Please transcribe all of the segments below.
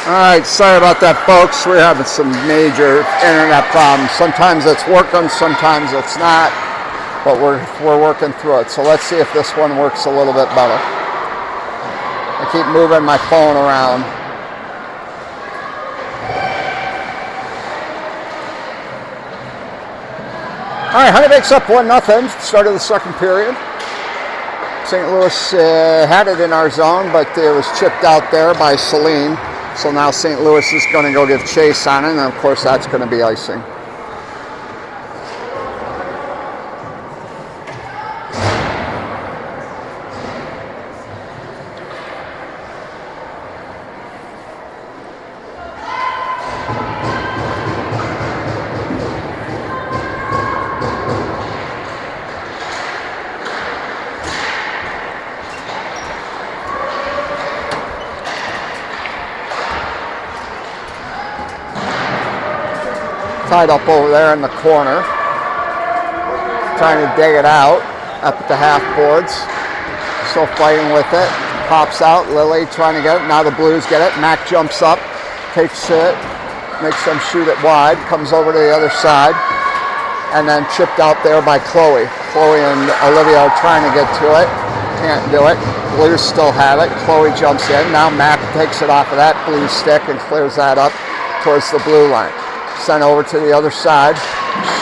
Alright, sorry about that, folks. We're having some major internet problems. Sometimes it's working, sometimes it's not, but we're working through it. So let's see if this one works a little bit better. I keep moving my phone around. Alright, Honeybaked's up 1-0, start of the second period. St. Louis had it in our zone, but it was chipped out there by Celine. So now St. Louis is going to go give chase on it, and of course that's going to be icing. Tied up over there in the corner, trying to dig it out up at the half boards. Still fighting with it. Pops out. Lily trying to get it. Now the Blues get it. Mac jumps up, takes it, makes them shoot it wide. Comes over to the other side, and then chipped out there by Chloe. Chloe and Olivia are trying to get to it. Can't do it. Blues still have it. Chloe jumps in. Now Mac takes it off of that Blue stick and clears that up towards the blue line. Sent over to the other side.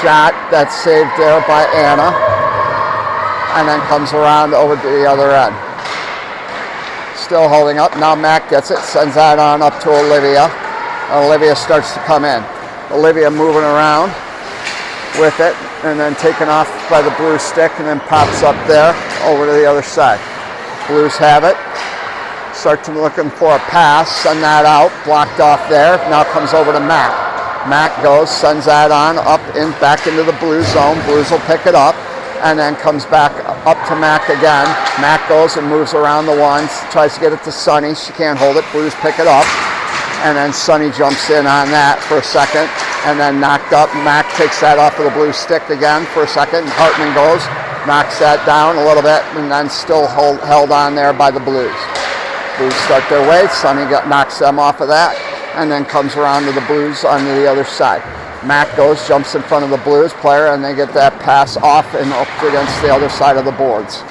Shot that's saved there by Anna. And then comes around over to the other end. Still holding up. Now Mac gets it. Sends that on up to Olivia. Olivia starts to come in. Olivia moving around with it. And then taken off by the blue stick. And then pops up there over to the other side. Blues have it. Start to looking for a pass. Send that out. Blocked off there. Now comes over to Mac. Mac goes, sends that on, up in, back into the blue zone. Blues will pick it up, and then comes back up to Mac again. Mac goes and moves around the ones, tries to get it to Sunny. She can't hold it. Blues pick it up, and then Sunny jumps in on that for a second, and then knocked up. Mac takes that off of the blue stick again for a second. Hartman goes, knocks that down a little bit, and then still held on there by the Blues. Blues start their way. Sunny knocks them off of that, and then comes around to the Blues on the other side. Mac goes, jumps in front of the Blues player, and they get that pass off and up against the other side of the boards.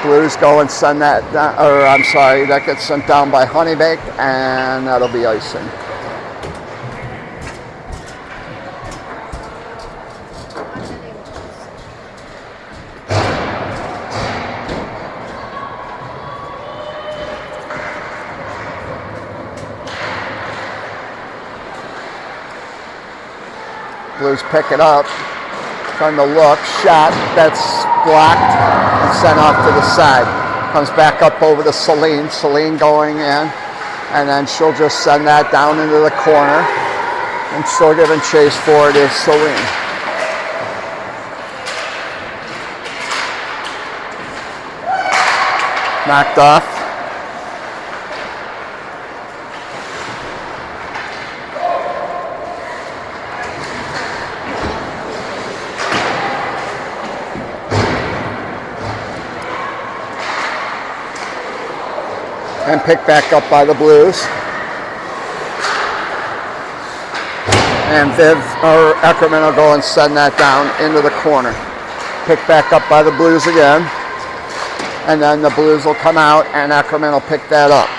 Blues go and send that, that gets sent down by Honeybaked, and that'll be icing. Blues pick it up, trying to look, shot, that's blocked and sent off to the side. Comes back up over to Celine. Celine going in, and then she'll just send that down into the corner, and still giving chase for it is Celine. Knocked off. And picked back up by the Blues. And Eckerman will go and send that down into the corner. Picked back up by the Blues again. And then the Blues will come out and Eckerman will pick that up.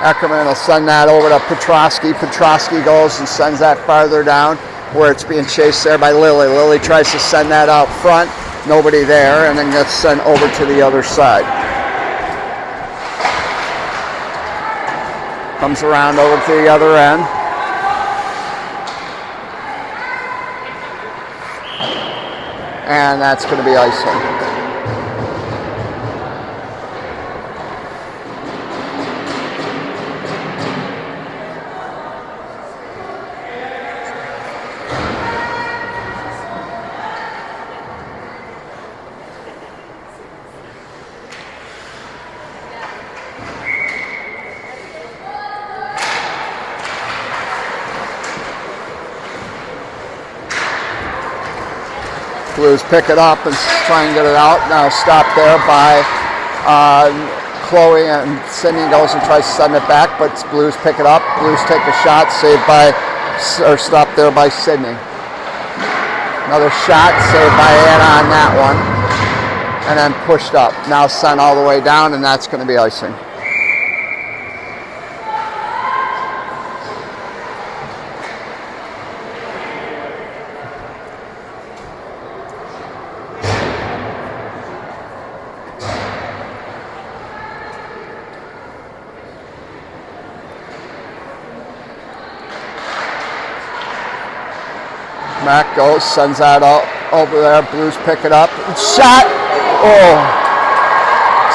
Eckerman will send that over to Petrosky. Petrosky goes and sends that farther down where it's being chased there by Lily. Lily tries to send that out front. Nobody there, and then gets sent over to the other side. Comes around over to the other end. And that's going to be icing. Blues pick it up and try and get it out. Now stopped there by Chloe, and Sydney goes and tries to send it back, but Blues pick it up. Blues take a shot, stopped there by Sydney. Another shot, saved by Anna on that one, and then pushed up. Now sent all the way down, and that's going to be icing. Mac goes, sends that out over there. Blues pick it up. Shot! Oh!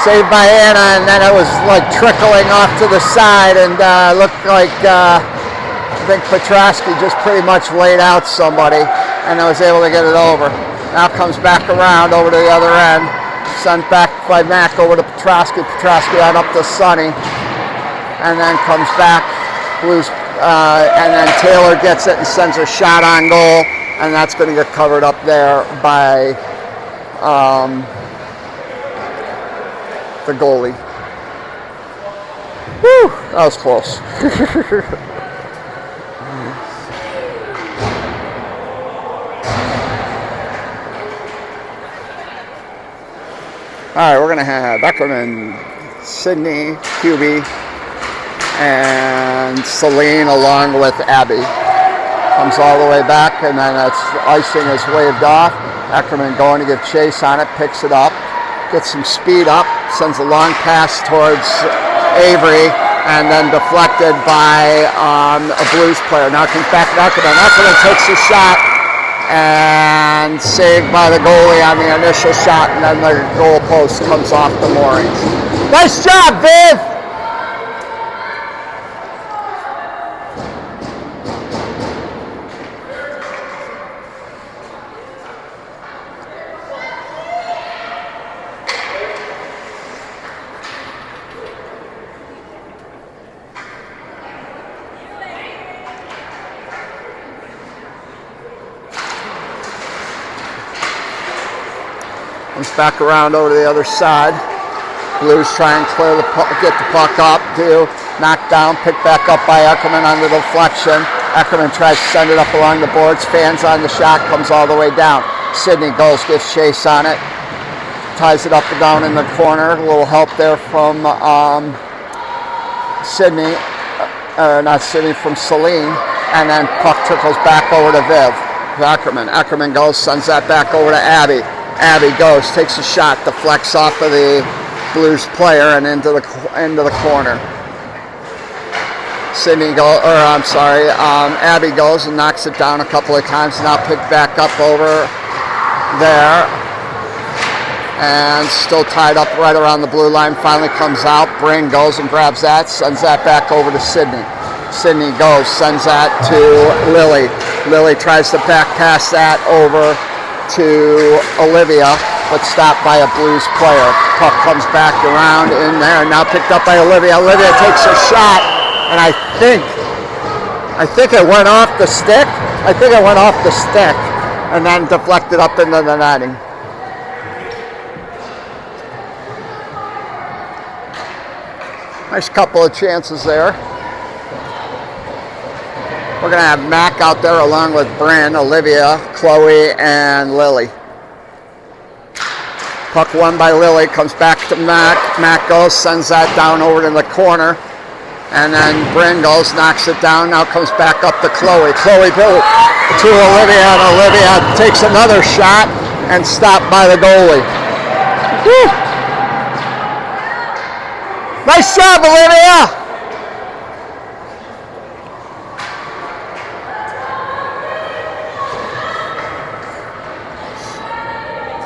Saved by Anna, and then it was like trickling off to the side, and looked like I think Petrosky just pretty much laid out somebody, and I was able to get it over. Now comes back around over to the other end. Sent back by Mac over to Petrosky. Petrosky on up to Sonny, and then comes back. Blues, and then Taylor gets it and sends a shot on goal, and that's going to get covered up there by the goalie. Whew, that was close. All right, we're going to have Beckerman, Sydney, Hubie, and Celine along with Abby. Comes all the way back, and then that's icing is waved off. Ackerman going to give chase on it, picks it up, gets some speed up, sends a long pass towards Avery, and then deflected by a Blues player. Now comes back to Ackerman. Ackerman takes a shot and saved by the goalie on the initial shot, and then the goal post comes off the moorings. Nice job, Viv! Comes back around over to the other side. Blues try and clear the puck, get the puck up to knock down, picked back up by Eckerman on the deflection. Eckerman tries to send it up along the boards, fans on the shot, comes all the way down. Sydney goes, gets chase on it, ties it up and down in the corner. A little help there from Sydney, not Sydney, from Celine, and then puck trickles back over to Viv. Ackerman. Ackerman goes, sends that back over to Abby. Abby goes, takes a shot, deflects off of the Blues player and into the corner. Abby goes and knocks it down a couple of times. Now picked back up over there, and still tied up right around the blue line. Finally comes out. Brain goes and grabs that, sends that back over to Sydney. Sydney goes, sends that to Lily. Lily tries to back pass that over to Olivia, but stopped by a Blues player. Puck comes back around in there, now picked up by Olivia. Olivia takes a shot, and I think it went off the stick. And then deflected up into the netting. Nice couple of chances there. We're going to have Mac out there along with Bryn, Olivia, Chloe, and Lily. Puck won by Lily, comes back to Mac. Mac goes, sends that down over to the corner. And then Bryn goes, knocks it down. Now comes back up to Chloe. Chloe to Olivia, and Olivia takes another shot and stopped by the goalie. Woo! Nice job, Olivia!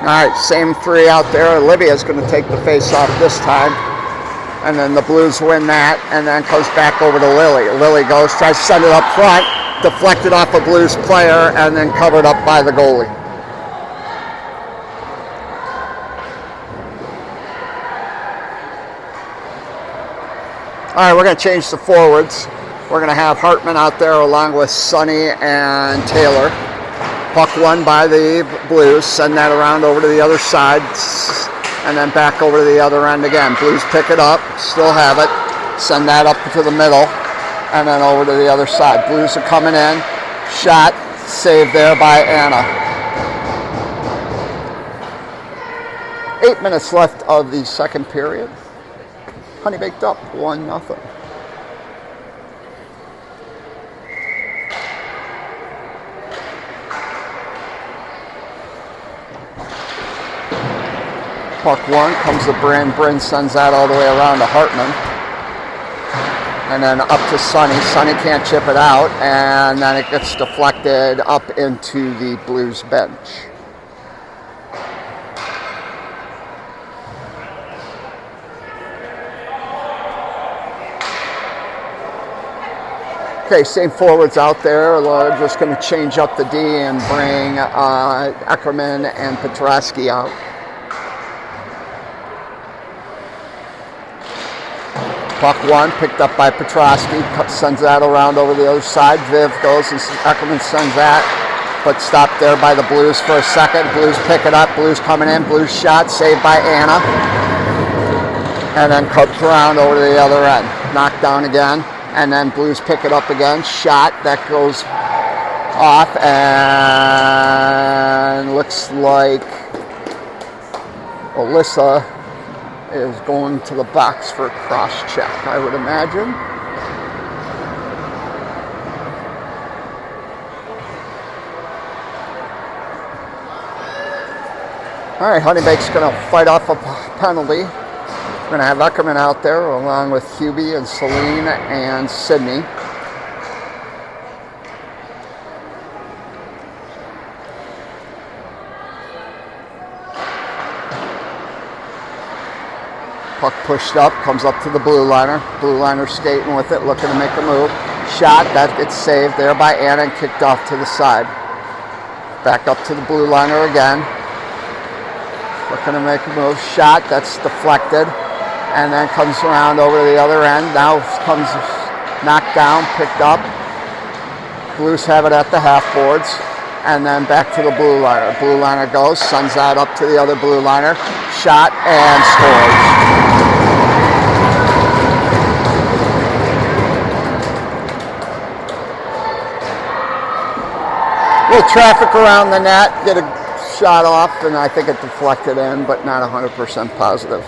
All right, same three out there. Olivia's going to take the face-off this time. And then the Blues win that, and then comes back over to Lily. Lily goes, tries to send it up front, deflected off a Blues player, and then covered up by the goalie. All right, we're going to change the forwards. We're going to have Hartman out there along with Sonny and Taylor. Puck won by the Blues. Send that around over to the other side. and then back over to the other end again. Blues pick it up, still have it, send that up to the middle, and then over to the other side. Blues are coming in, shot, saved there by Anna. 8 minutes left of the second period. Honeybaked up 1-0. Puck one comes to Bryn. Bryn sends that all the way around to Hartman. And then up to Sonny. Sonny can't chip it out, and then it gets deflected up into the Blues bench. Okay, same forwards out there. They're just going to change up the D and bring Eckerman and Petrosky out. Puck one, picked up by Petrosky, sends that around over the other side. Viv goes and Eckerman sends that, but stopped there by the Blues for a second. Blues pick it up, Blues coming in, Blues shot, saved by Anna. And then comes around over to the other end. Knocked down again, and then Blues pick it up again. Shot, that goes off, and looks like Alyssa is going to the box for a cross check, I would imagine. All right, Honeybake's going to fight off a penalty. We're going to have Eckerman out there along with Hubie and Celine and Sydney. Puck pushed up, comes up to the blue liner. Blue liner skating with it, looking to make a move. Shot, that gets saved there by Anna and kicked off to the side. Back up to the blue liner again. Looking to make a move. Shot, that's deflected. And then comes around over to the other end. Now comes knocked down, picked up. Blues have it at the half boards. And then back to the blue liner. Blue liner goes, sends that up to the other blue liner. Shot and scores. Little traffic around the net, get a shot off, and I think it deflected in, but not 100% positive.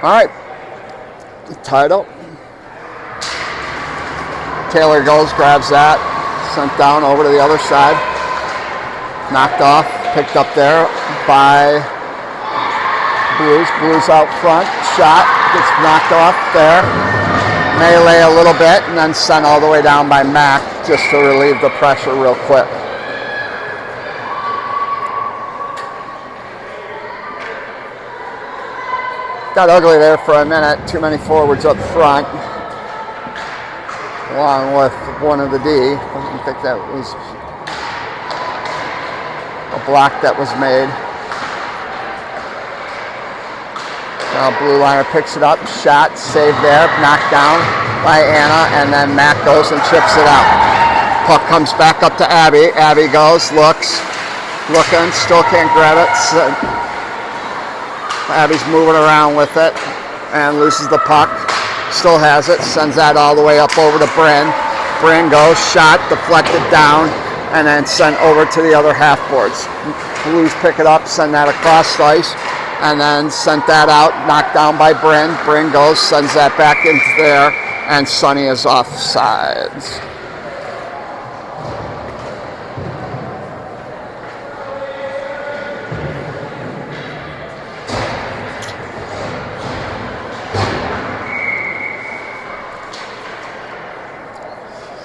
All right, tied up. Taylor goes, grabs that, sent down over to the other side. Knocked off, picked up there by Blues. Blues out front, shot, gets knocked off there. Melee a little bit, and then sent all the way down by Mac just to relieve the pressure real quick. Got ugly there for a minute. Too many forwards up front, along with one of the D. I think that was a block that was made. Now blue liner picks it up, shot, saved there, knocked down by Anna, and then Mac goes and chips it out. Puck comes back up to Abby. Abby goes, looks, looking, still can't grab it. Abby's moving around with it and loses the puck. Still has it, sends that all the way up over to Bryn. Bryn goes, shot, deflected down, and then sent over to the other half boards. Blues pick it up, send that across slice, and then sent that out, knocked down by Bryn. Bryn goes, sends that back into there, and Sonny is off sides.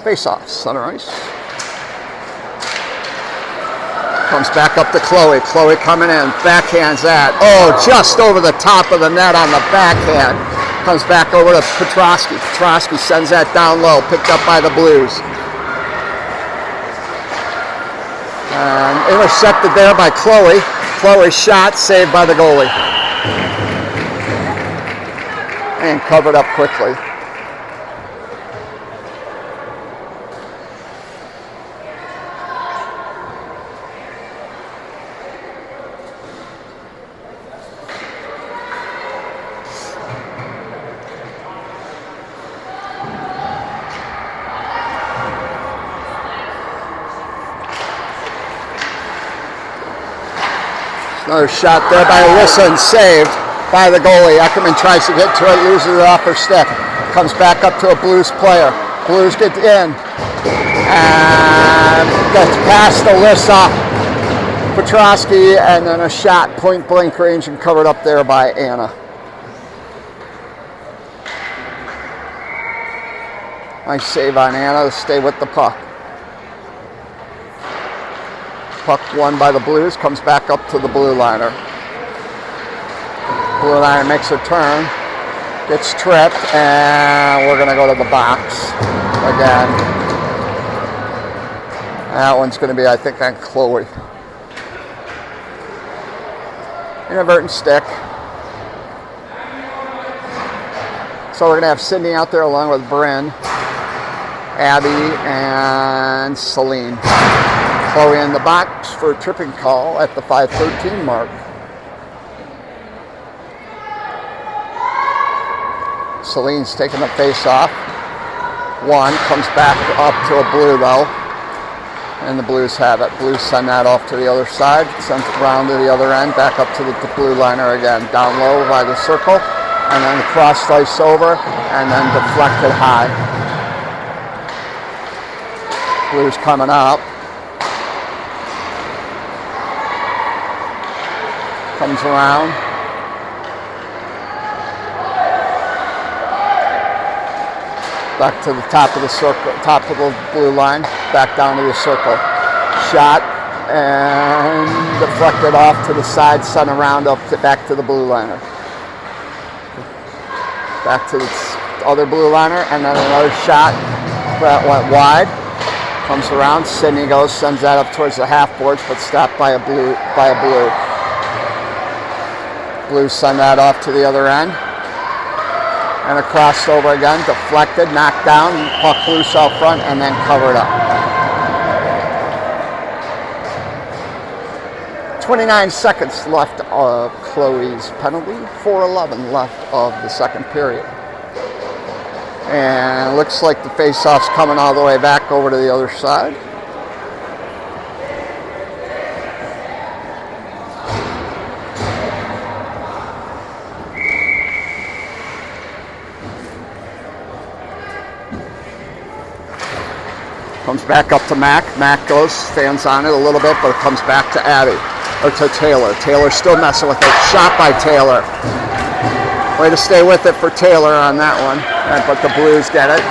Face-off, center ice. Comes back up to Chloe. Chloe coming in, backhands that. Oh, just over the top of the net on the backhand. Comes back over to Petrosky. Petrosky sends that down low, picked up by the Blues. And intercepted there by Chloe. Chloe shot, saved by the goalie. and covered up quickly. Another shot there by Alyssa and saved by the goalie. Eckerman tries to get to it, loses it off her stick. Comes back up to a Blues player. Blues get in and gets past Alyssa Petrosky, and then a shot point blank range and covered up there by Anna. Nice save on Anna to stay with the puck. Puck won by the Blues, comes back up to the blue liner. Blue liner makes a turn, gets tripped, and we're going to go to the box again. That one's going to be, I think, on Chloe. Inadvertent stick. So we're going to have Sydney out there along with Bryn, Abby, and Celine. Chloe in the box for a tripping call at the 5:13 mark. Celine's taking the face off. One comes back up to a Blue though, and the Blues have it. Blues send that off to the other side, sent it around to the other end, back up to the blue liner again. Down low by the circle, and then cross slice over, and then deflected high. Blues coming up. Comes around. Back to the top of the circle, top of the blue line, back down to the circle. Shot and deflected off to the side, sent around back to the blue liner. Back to the other blue liner, and then another shot that went wide. Comes around, Sydney goes, sends that up towards the half boards, but stopped by a blue. Blues send that off to the other end. And a crossover again, deflected, knocked down, puck loose out front, and then covered up. 29 seconds left of Chloe's penalty, 4:11 left of the second period. And it looks like the face-off's coming all the way back over to the other side. Comes back up to Mac. Mac goes, stands on it a little bit, but it comes back to Abby, or to Taylor. Taylor still messing with it. Shot by Taylor. Way to stay with it for Taylor on that one. But the Blues get it.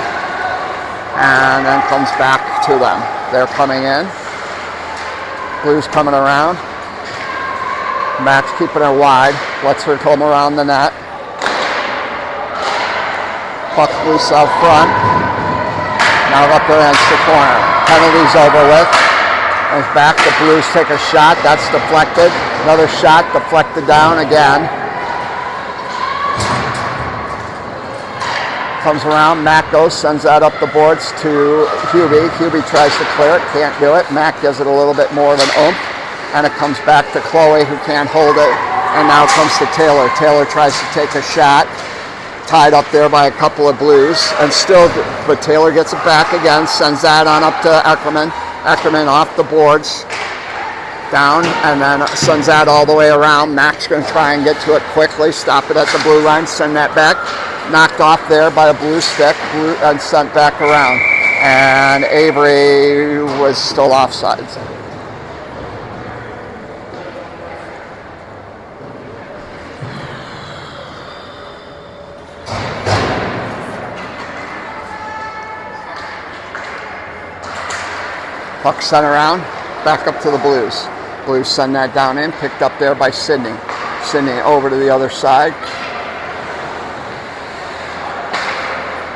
And then comes back to them. They're coming in. Blues coming around. Mac's keeping her wide. Lets her come around the net. Puck loose out front. Now up against the corner. Penalty's over with. Comes back. The Blues take a shot. That's deflected. Another shot deflected down again. Comes around. Mac goes. Sends that up the boards to Hubie. Hubie tries to clear it. Can't do it. Mac gives it a little bit more of an oomph. And it comes back to Chloe, who can't hold it. And now it comes to Taylor. Taylor tries to take a shot. Tied up there by a couple of Blues, and still, but Taylor gets it back again, sends that on up to Eckerman. Eckerman off the boards, down, and then sends that all the way around. Mac's going to try and get to it quickly, stop it at the blue line, send that back. Knocked off there by a Blue stick, and sent back around. And Avery was still offsides. Puck sent around, back up to the Blues. Blues send that down in, picked up there by Sydney. Sydney over to the other side.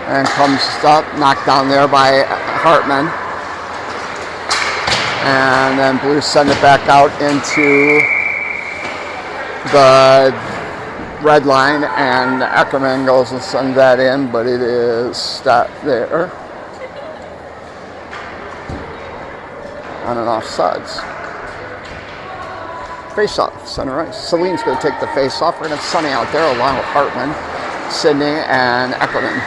And comes up, knocked down there by Hartman. And then Blues send it back out into the red line, and Eckerman goes and sends that in, but it is stopped there on an offsides. Face off, center ice. Celine's going to take the face off. We're going to have Sonny out there along with Hartman, Sidney, and Eckerman.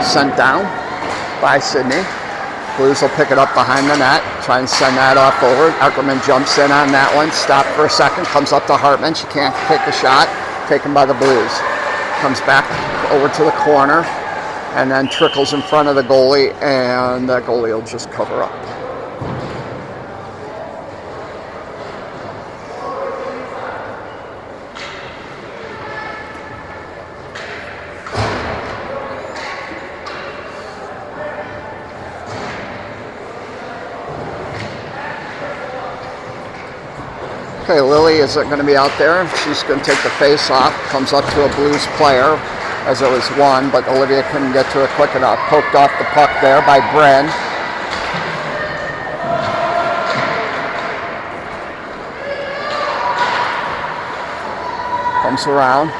Sent down by Sidney. Blues will pick it up behind the net, try and send that off over. Eckerman jumps in on that one, stopped for a second, comes up to Hartman. She can't take a shot, taken by the Blues. Comes back over to the corner, and then trickles in front of the goalie, and that goalie will just cover up. Okay, Lily is going to be out there. She's going to take the face off. Comes up to a Blues player as it was won, but Olivia couldn't get to it quick enough. Poked off the puck there by Bren. Comes around.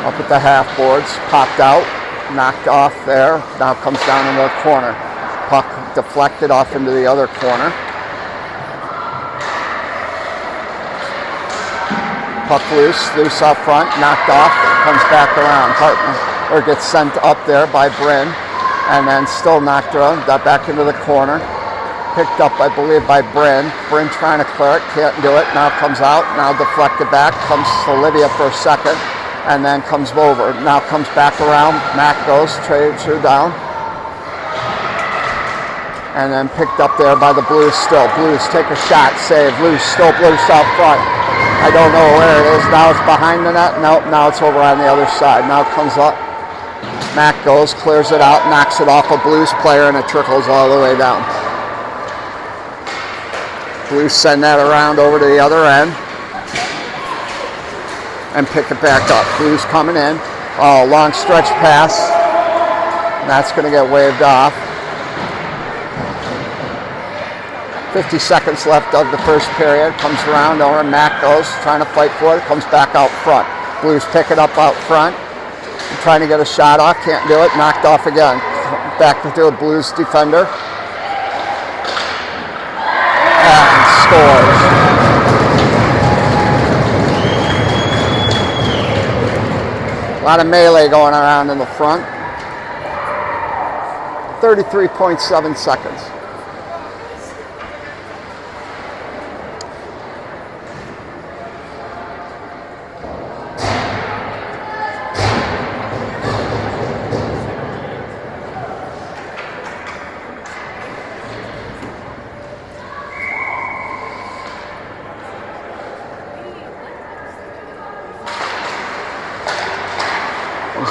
Up at the half boards. Popped out. Knocked off there. Now comes down into the corner. Puck deflected off into the other corner. Puck loose up front, knocked off, comes back around. Hartman, or gets sent up there by Bryn, and then still knocked around, got back into the corner. Picked up, I believe, by Bryn. Bryn trying to clear it, can't do it. Now comes out, now deflected back, comes to Olivia for a second, and then comes over. Now comes back around, Mac goes, trades her down. And then picked up there by the Blues still. Blues take a shot, save, loose out front. I don't know where it is. Now it's behind the net. Nope, now it's over on the other side. Now it comes up. Mac goes, clears it out, knocks it off a Blues player, and it trickles all the way down. Blues send that around over to the other end and pick it back up. Blues coming in. Oh, long stretch pass. And that's going to get waved off. 50 seconds left of the first period. Comes around over, Mac goes, trying to fight for it, comes back out front. Blues pick it up out front, trying to get a shot off, can't do it, knocked off again. Back to a Blues defender. And scores. A lot of melee going around in the front. 33.7 seconds.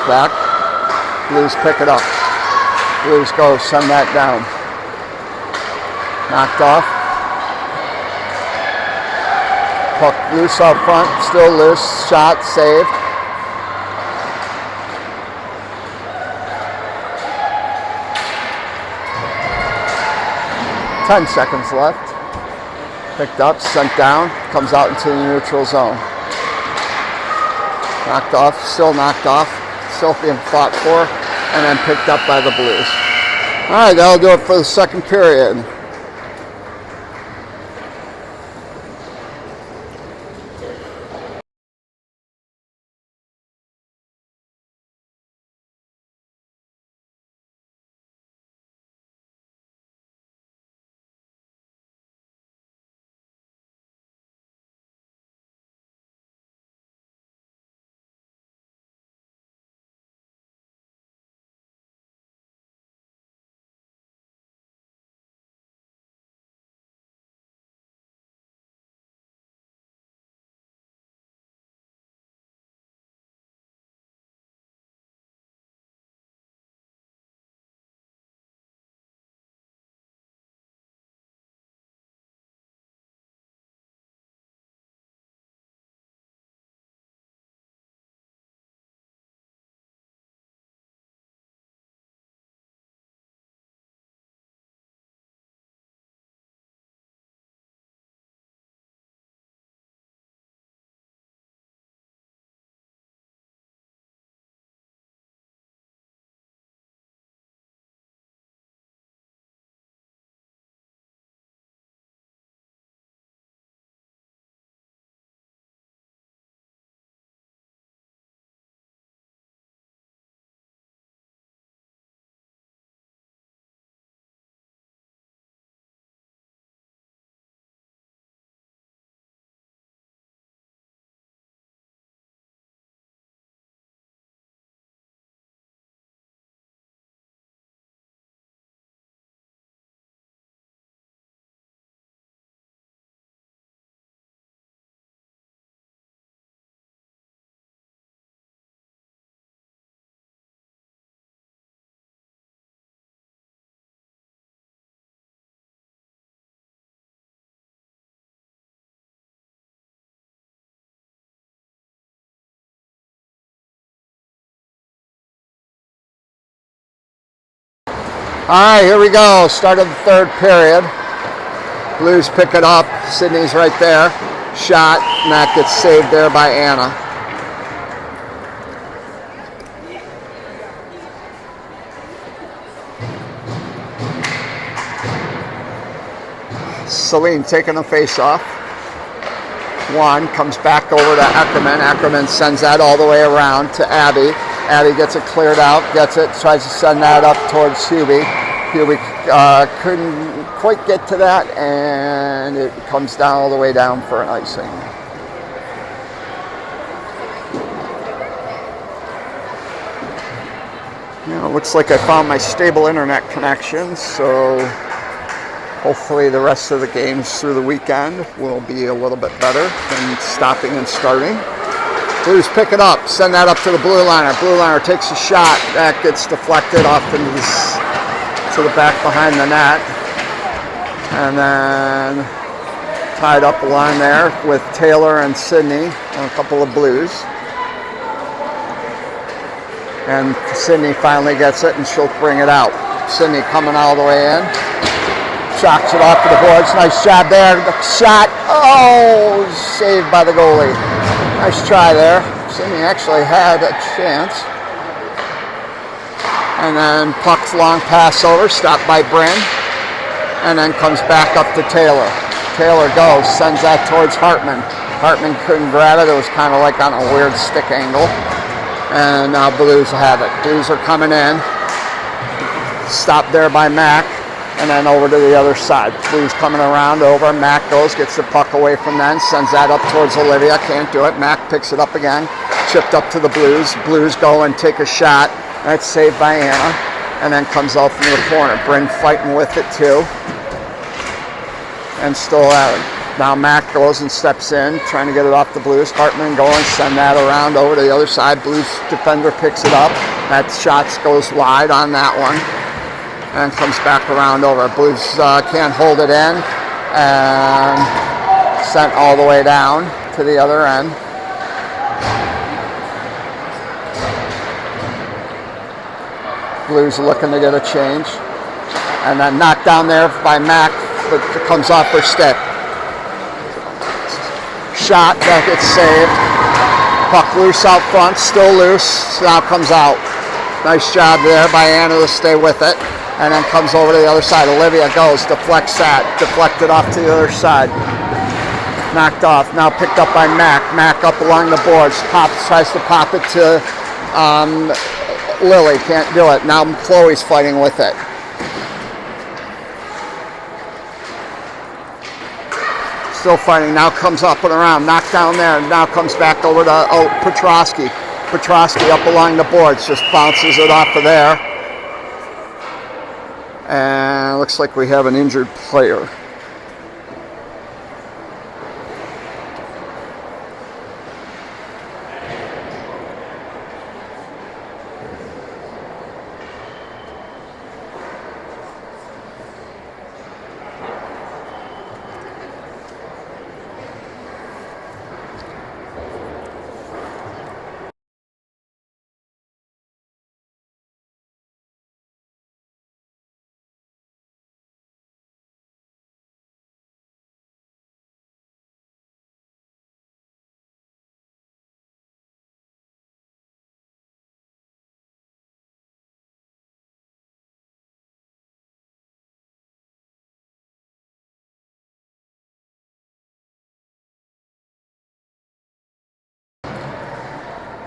Back. Blues pick it up. Blues go, send that down. Knocked off. Puck loose up front, still loose. Shot saved. Ten seconds left. Picked up, sent down, comes out into the neutral zone. Knocked off, still knocked off. Still being fought for, and then picked up by the Blues. All right, that'll do it for the second period. All right, here we go. Start of the third period. Blues pick it up. Sydney's right there. Shot, and that gets saved there by Anna. Celine taking the face off. One comes back over to Eckerman. Eckerman sends that all the way around to Abby. Abby gets it cleared out, gets it, tries to send that up towards Hubie. Hubie couldn't quite get to that, and it comes down all the way down for an icing. Now, it looks like I found my stable internet connection, so hopefully the rest of the games through the weekend will be a little bit better than stopping and starting. Blues pick it up, send that up to the blue liner. Blue liner takes a shot. That gets deflected off into to the back behind the net. And then tied up a line there with Taylor and Sydney and a couple of Blues. And Sydney finally gets it, and she'll bring it out. Sydney coming all the way in. Shocks it off to the boards. Nice job there. The shot. Oh, saved by the goalie. Nice try there. Sydney actually had a chance. And then puck's long pass over, stopped by Bryn. And then comes back up to Taylor. Taylor goes, sends that towards Hartman. Hartman couldn't grab it. It was kind of like on a weird stick angle. And now Blues have it. Blues are coming in. Stopped there by Mac. And then over to the other side. Blues coming around over. Mac goes, gets the puck away from them, sends that up towards Olivia. Can't do it. Mac picks it up again. Chipped up to the Blues. Blues go and take a shot. That's saved by Anna. And then comes out from the corner. Bryn fighting with it too. And still out. Now Mac goes and steps in, trying to get it off the Blues. Hartman going, send that around over to the other side. Blues defender picks it up. That shot goes wide on that one. And comes back around over. Blues can't hold it in, and sent all the way down to the other end. Blues looking to get a change, and then knocked down there by Mac, but it comes off her stick. Shot that gets saved. Puck loose out front, still loose. Now comes out. Nice job there by Anna to stay with it. And then comes over to the other side. Olivia goes, deflects that, deflected off to the other side. Knocked off, now picked up by Mac. Mac up along the boards, tries to pop it to Lily, can't do it. Now Chloe's fighting with it. Still fighting, now comes up and around, knocked down there, now comes back over to Petrosky. Petrosky up along the boards, just bounces it off of there. And looks like we have an injured player.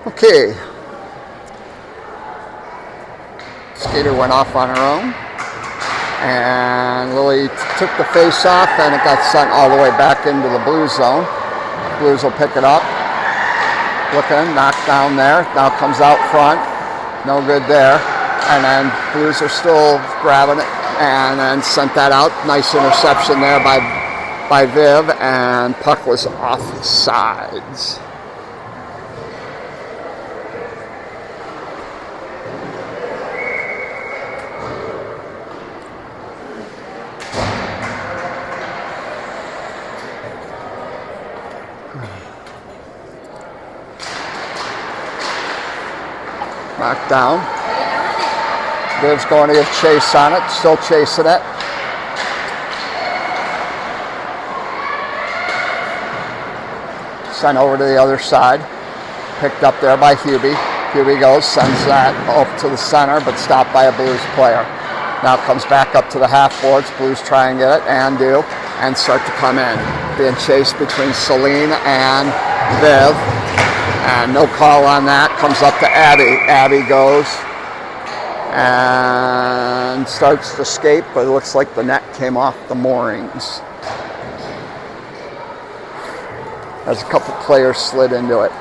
Okay. Skater went off on her own. And Lily took the face off, and it got sent all the way back into the Blues zone. Blues will pick it up. Looking, knocked down there. Now comes out front. No good there. And then Blues are still grabbing it, and then sent that out. Nice interception there by Viv, and puck was off the sides. Knocked down. Viv's going to give chase on it, still chasing it. Sent over to the other side. Picked up there by Hubie. Hubie goes, sends that off to the center, but stopped by a Blues player. Now comes back up to the half boards. Blues try and get it, and do, and start to come in. Being chased between Celine and Viv. And no call on that. Comes up to Abby. Abby goes and starts to escape, but it looks like the net came off the moorings. As a couple players slid into it.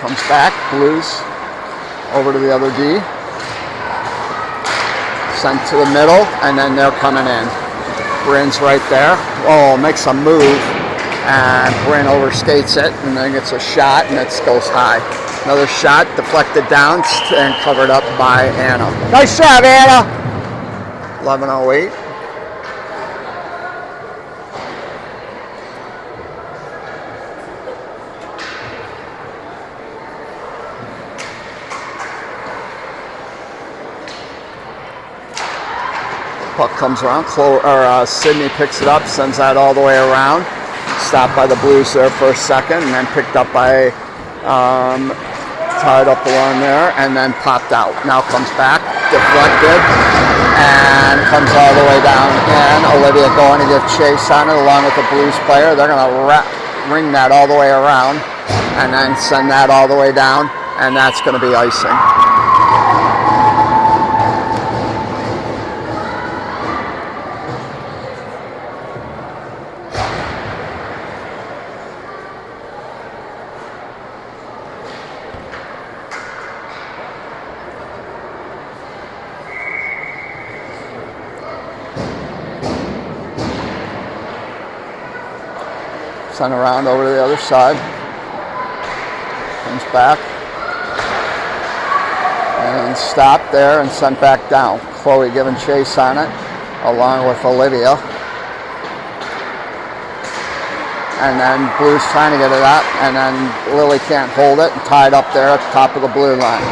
Comes back, Blues over to the other D. Sent to the middle, and then they're coming in. Bryn's right there. Oh, makes a move, and Bryn overskates it, and then gets a shot, and it goes high. Another shot, deflected down, and covered up by Anna. Nice shot, Anna! 11:08. Puck comes around, Sydney picks it up, sends that all the way around. Stopped by the Blues there for a second, and then picked up by, tied up along there, and then popped out. Now comes back, deflected, and comes all the way down again. Olivia going to give chase on it along with the Blues player. They're going to ring that all the way around, and then send that all the way down, and that's going to be icing. Sent around over to the other side. Comes back. And stopped there and sent back down. Chloe giving chase on it, along with Olivia. And then Blues trying to get it up, and then Lily can't hold it, and tied up there at the top of the blue line.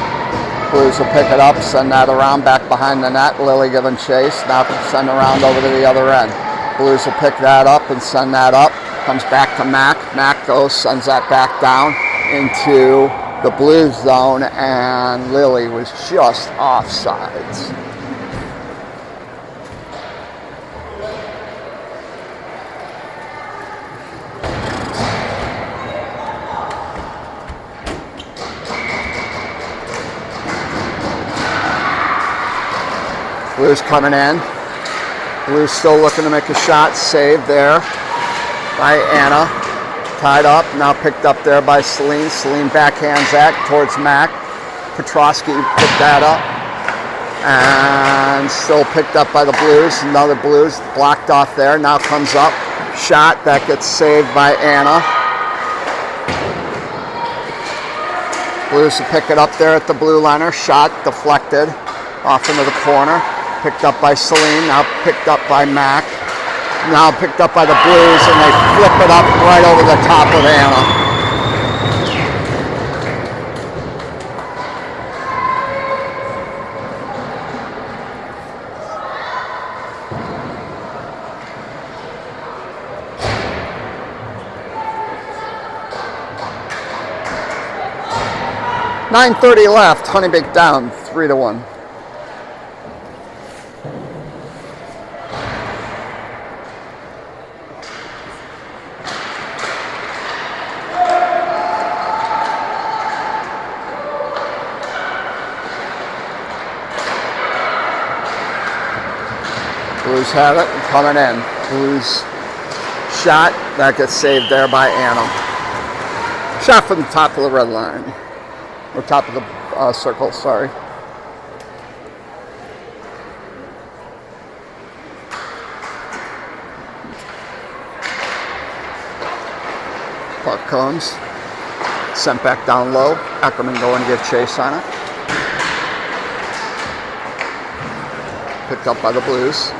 Blues will pick it up, send that around back behind the net. Lily giving chase, now send around over to the other end. Blues will pick that up and send that up. Comes back to Mac. Mac goes, sends that back down into the Blues zone, and Lily was just offsides. Blues coming in. Blues still looking to make a shot. Saved there by Anna. Tied up, now picked up there by Celine. Celine backhands that towards Mac. Petrosky picked that up. And still picked up by the Blues. Another Blues blocked off there. Now comes up. Shot that gets saved by Anna. Blues will pick it up there at the blue liner. Shot deflected off into the corner. Picked up by Celine. Now picked up by Mac. Now picked up by the Blues, and they flip it up right over the top of Anna. .9:30 left. Honeybaked down 3-1. Blues have it, coming in. Blues shot, that gets saved there by Anna. Shot from the top of the red line. Or top of the circle, sorry. Puck comes. Sent back down low. Ackerman going to get chase on it. Picked up by the Blues.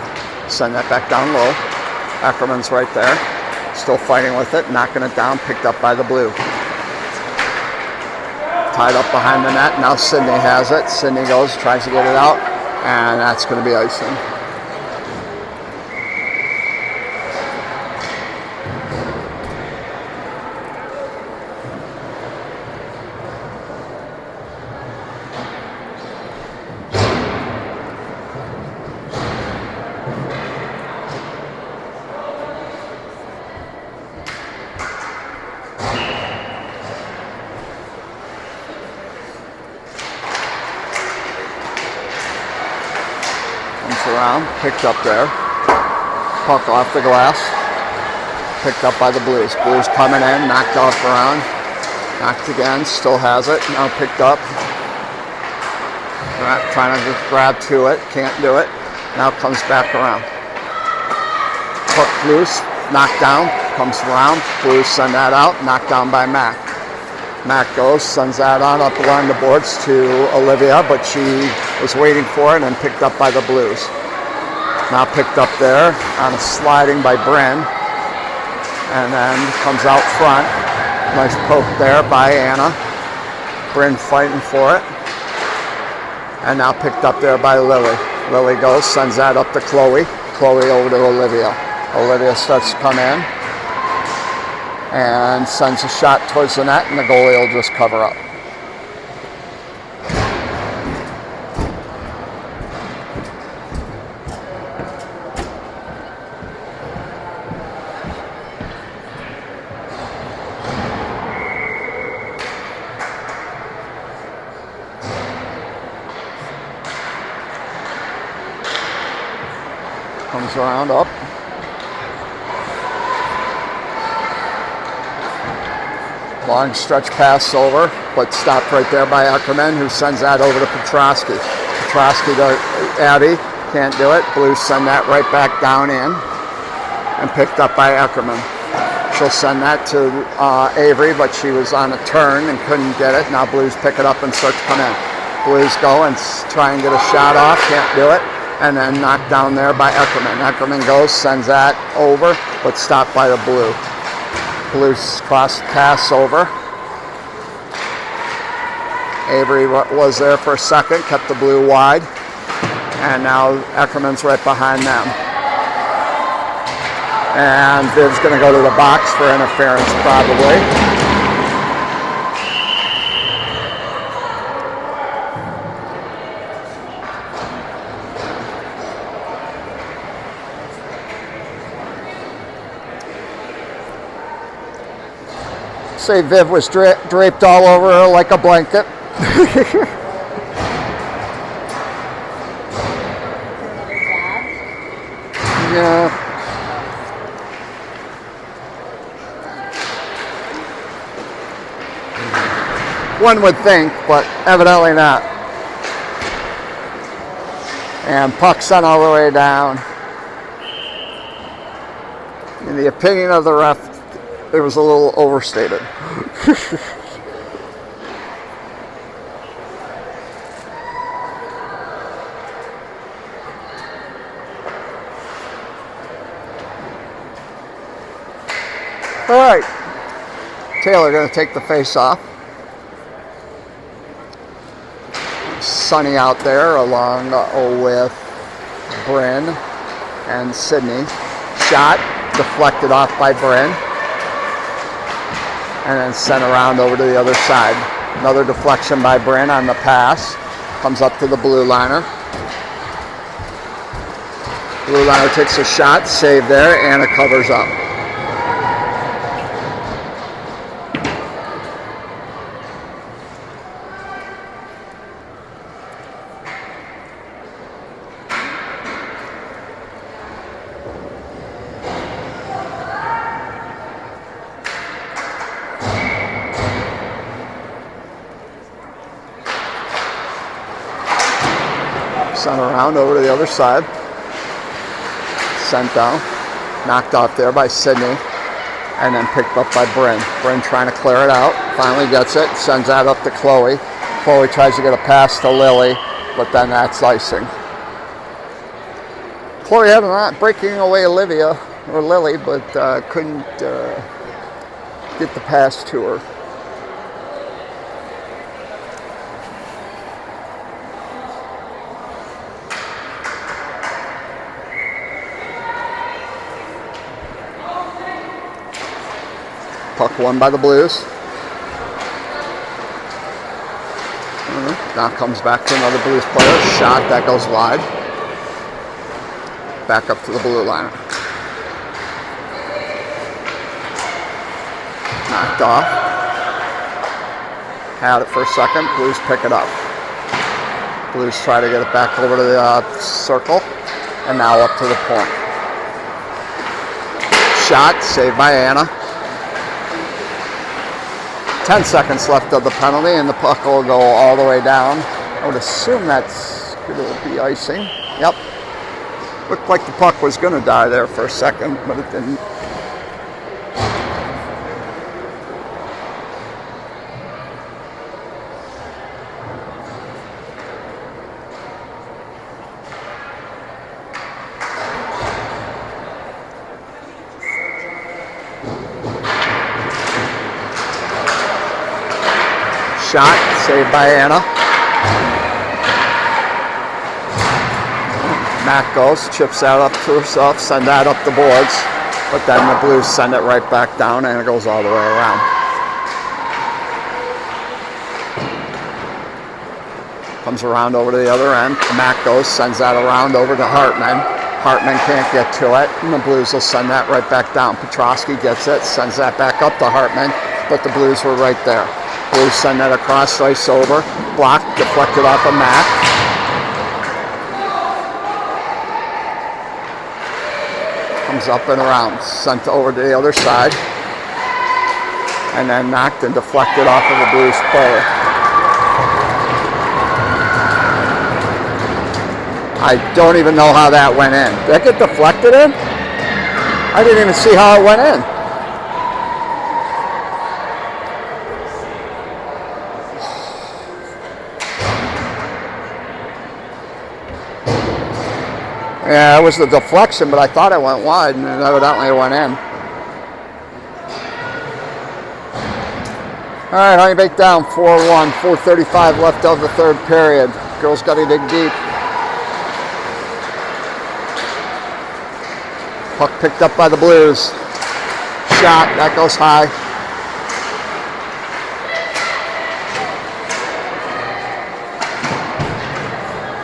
Send that back down low. Ackerman's right there. Still fighting with it. Knocking it down. Picked up by the Blue. Tied up behind the net. Now Sydney has it. Sydney goes, tries to get it out. And that's going to be icing. Around, picked up there, puck off the glass, picked up by the Blues. Blues coming in, knocked off around, knocked again, still has it, now picked up. Trying to grab to it, can't do it, now comes back around. Puck loose, knocked down, comes around, Blues send that out, knocked down by Mac. Mac goes, sends that on up along the boards to Olivia, but she was waiting for it and picked up by the Blues. Now picked up there on a sliding by Bryn, and then comes out front. Nice poke there by Anna. Bryn fighting for it, and now picked up there by Lily. Lily goes, sends that up to Chloe. Chloe over to Olivia. Olivia starts to come in and sends a shot towards the net, and the goalie will just cover up. Comes around up. Long stretch pass over, but stopped right there by Ackerman, who sends that over to Petrosky. Petrosky to Abby, can't do it. Blues send that right back down in, and picked up by Ackerman. She'll send that to Avery, but she was on a turn and couldn't get it. Now Blues pick it up and start to come in. Blues go and try and get a shot off, can't do it. And then knocked down there by Ackerman. Ackerman goes, sends that over, but stopped by the Blue. Blues cross pass over. Avery was there for a second, kept the Blue wide. And now Ackerman's right behind them. And Viv's going to go to the box for interference probably. Say Viv was draped all over her like a blanket. Yeah. One would think, but evidently not. And puck sent all the way down. In the opinion of the ref, it was a little overstated. All right, Taylor going to take the face off. Sunny out there along with Bryn and Sydney. Shot deflected off by Bryn. And then sent around over to the other side. Another deflection by Bryn on the pass. Comes up to the blue liner. Blue liner takes a shot, save there, and it covers up. Sent around over to the other side. Sent down. Knocked off there by Sydney. And then picked up by Bryn. Bryn trying to clear it out. finally gets it, sends that up to Chloe. Chloe tries to get a pass to Lily, but then that's icing. Chloe had not breaking away Lily, but couldn't get the pass to her. Puck won by the Blues. Now comes back to another Blues player. Shot that goes wide. Back up to the blue line. Knocked off. Had it for a second. Blues pick it up. Blues try to get it back over to the circle. And now up to the point. Shot saved by Anna. 10 seconds left of the penalty, and the puck will go all the way down. I would assume that's going to be icing. Yep. Looked like the puck was going to die there for a second, but it didn't. Shot, saved by Anna. Matt goes, chips that up to herself, send that up the boards, but then the Blues send it right back down and it goes all the way around. Comes around over to the other end. Matt goes, sends that around over to Hartman. Hartman can't get to it, and the Blues will send that right back down. Petrosky gets it, sends that back up to Hartman, but the Blues were right there. Blues send that across, ice over, blocked, deflected off of Mac. Comes up and around, sent over to the other side, and then knocked and deflected off of a Blues player. I don't even know how that went in. Did that get deflected in? I didn't even see how it went in. Yeah, it was the deflection, but I thought it went wide, and evidently it went in. All right, Honeybaked down 4-1, 4:35 left of the third period. Girls got to dig deep. Puck picked up by the Blues. Shot, that goes high.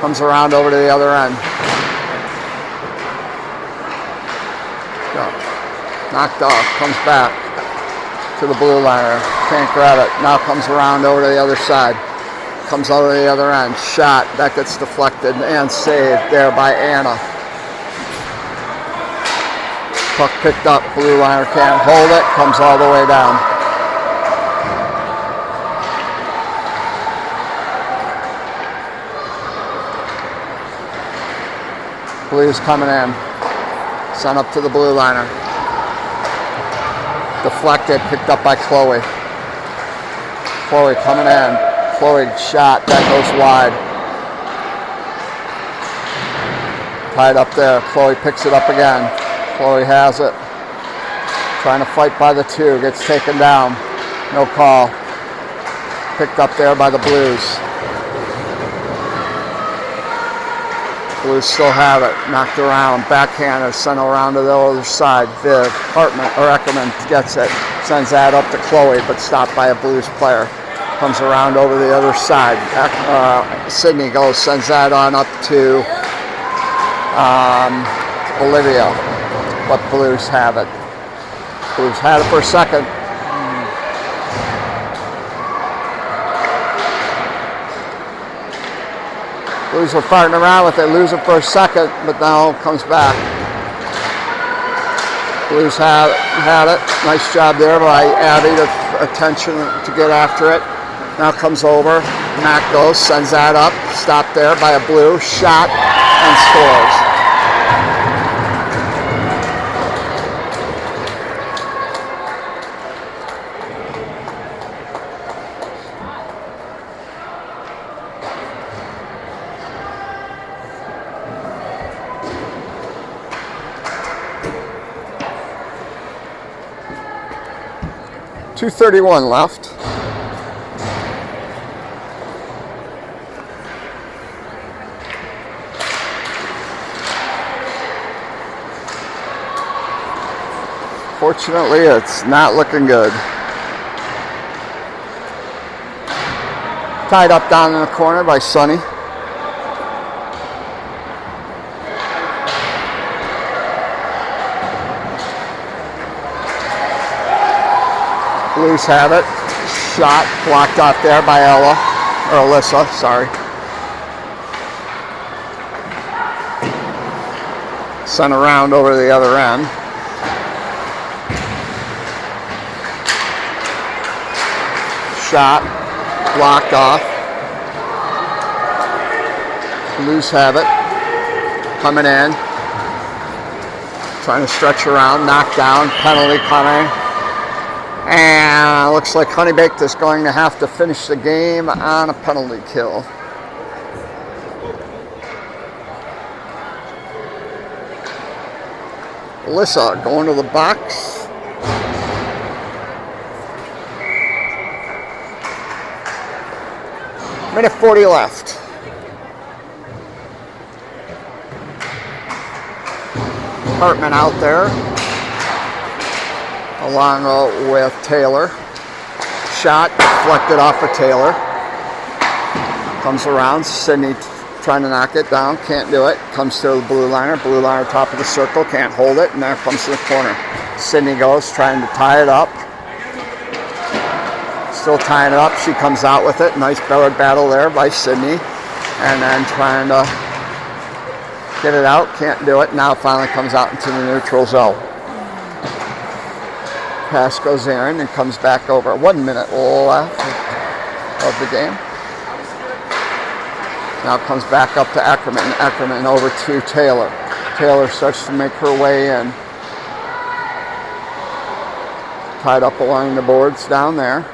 Comes around over to the other end. Knocked off, comes back to the blue liner, can't grab it, now comes around over to the other side, comes over to the other end, shot, that gets deflected and saved there by Anna. Puck picked up, blue liner can't hold it, comes all the way down. Blues coming in, sent up to the blue liner. Deflected, picked up by Chloe. Chloe coming in. Chloe shot, that goes wide. Tied up there. Chloe picks it up again. Chloe has it. Trying to fight by the two. Gets taken down. No call. Picked up there by the Blues. Blues still have it. Knocked around. Backhander. Sent around to the other side. Viv. Hartman or Eckerman gets it. Sends that up to Chloe, but stopped by a Blues player. Comes around over the other side. Sydney goes. Sends that on up to Olivia. But Blues have it. Blues had it for a second. Blues were farting around with it, lose it for a second, but now it comes back. Blues had it. Nice job there by Abby to attention to get after it. Now comes over. Mac goes, sends that up. Stopped there by a Blue. Shot and scores. 2:31 left. Fortunately, it's not looking good. Tied up down in the corner by Sonny. Blues have it. Shot blocked off there by Ella, or Alyssa, sorry. Sent around over the other end. Shot blocked off. Blues have it. Coming in. Trying to stretch around. Knocked down. Penalty coming. And looks like Honeybaked is going to have to finish the game on a penalty kill. Alyssa going to the box. Minute 40 left. Hartman out there, along with Taylor. Shot deflected off of Taylor. Comes around, Sydney trying to knock it down, can't do it. Comes to the blue liner top of the circle, can't hold it, and there comes to the corner. Sydney goes, trying to tie it up. Still tying it up, she comes out with it. Nice belly battle there by Sydney. And then trying to get it out, can't do it. Now finally comes out into the neutral zone. Pass goes in and comes back over. 1 minute left of the game. Now comes back up to Ackerman. Ackerman over to Taylor. Taylor starts to make her way in. Tied up along the boards down there.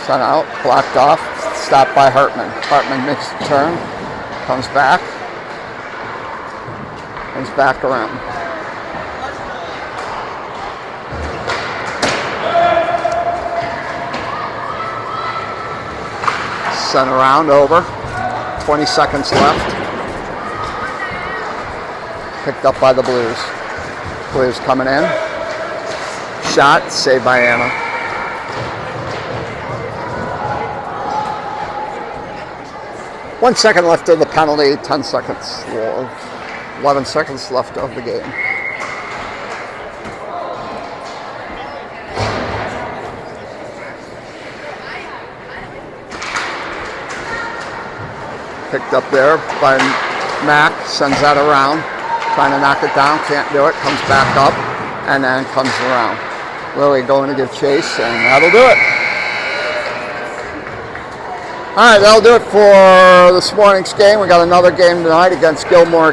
Sent out, blocked off, stopped by Hartman. Hartman makes the turn, comes back around. Sent around over, 20 seconds left. Picked up by the Blues. Blues coming in. Shot, saved by Anna. One second left of the penalty, 10 seconds, 11 seconds left of the game. Picked up there by Mac, sends that around, trying to knock it down, can't do it, comes back up, and then comes around. Lily going to give chase, and that'll do it. All right, that'll do it for this morning's game. We got another game tonight against Gilmore.